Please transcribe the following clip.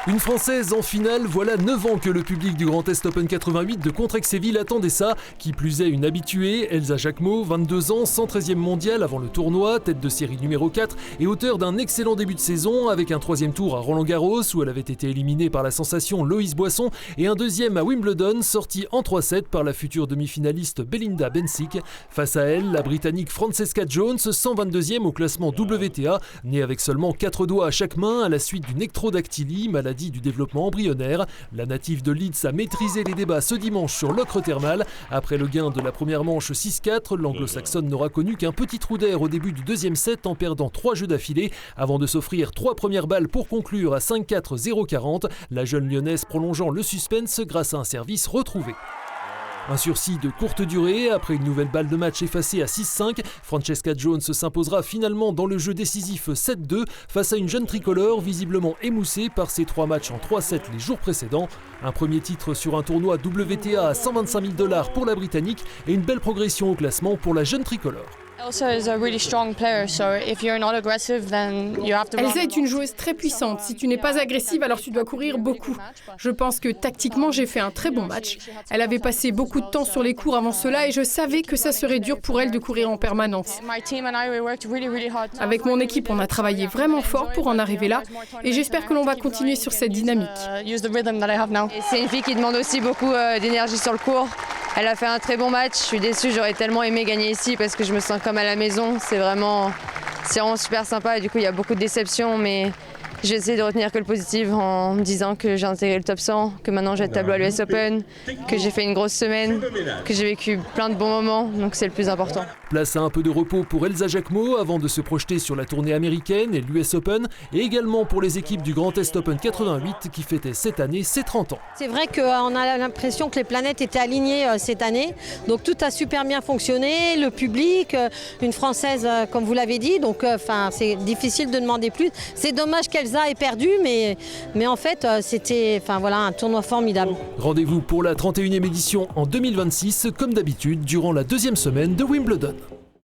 Une Française en finale, voilà 9 ans que le public du Grand Est Open 88 de Contrexéville attendait ça. Qui plus est, une habituée, Elsa Jacquemot, 22 ans, 113e mondiale avant le tournoi, tête de série numéro 4 et auteur d'un excellent début de saison avec un 3e tour à Roland-Garros où elle avait été éliminée par la sensation Loïs Boisson et un 2e à Wimbledon sorti en 3-7 par la future demi-finaliste Belinda Bencic. Face à elle, la Britannique Francesca Jones, 122e au classement WTA, née avec seulement 4 doigts à chaque main à la suite d'une ectrodactylie, maladie du développement embryonnaire. La native de Leeds a maîtrisé les débats ce dimanche sur l'ocre thermal. Après le gain de la première manche 6-4, l'anglo-saxonne n'aura connu qu'un petit trou d'air au début du deuxième set en perdant 3 jeux d'affilée avant de s'offrir 3 premières balles pour conclure à 5-4, 0-40. La jeune lyonnaise prolongeant le suspense grâce à un service retrouvé. Un sursis de courte durée, après une nouvelle balle de match effacée à 6-5, Francesca Jones s'imposera finalement dans le jeu décisif 7-2 face à une jeune tricolore visiblement émoussée par ses 3 matchs en 3-7 les jours précédents. Un premier titre sur un tournoi WTA à 125 000 $ pour la Britannique et une belle progression au classement pour la jeune tricolore. Elsa est une joueuse très puissante. Si tu n'es pas agressive, alors tu dois courir beaucoup. Je pense que tactiquement, j'ai fait un très bon match. Elle avait passé beaucoup de temps sur les cours avant cela et je savais que ça serait dur pour elle de courir en permanence. Avec mon équipe, on a travaillé vraiment fort pour en arriver là et j'espère que l'on va continuer sur cette dynamique. C'est une fille qui demande aussi beaucoup d'énergie sur le court. Elle a fait un très bon match. Je suis déçue, j'aurais tellement aimé gagner ici parce que je me sens comme à la maison. C'est vraiment super sympa. Et du coup, il y a beaucoup de déceptions, mais j'ai essayé de retenir que le positif en me disant que j'ai intégré le top 100, que maintenant j'ai le tableau à l'US Open, que j'ai fait une grosse semaine, que j'ai vécu plein de bons moments, donc c'est le plus important. Place à un peu de repos pour Elsa Jacquemot avant de se projeter sur la tournée américaine et l'US Open, et également pour les équipes du Grand Est Open 88 qui fêtaient cette année ses 30 ans. C'est vrai qu'on a l'impression que les planètes étaient alignées cette année, donc tout a super bien fonctionné, le public, une Française comme vous l'avez dit, donc c'est difficile de demander plus. C'est dommage qu'Elsa ait perdu, mais en fait c'était un tournoi formidable. Rendez-vous pour la 31e édition en 2026, comme d'habitude, durant la 2e semaine de Wimbledon.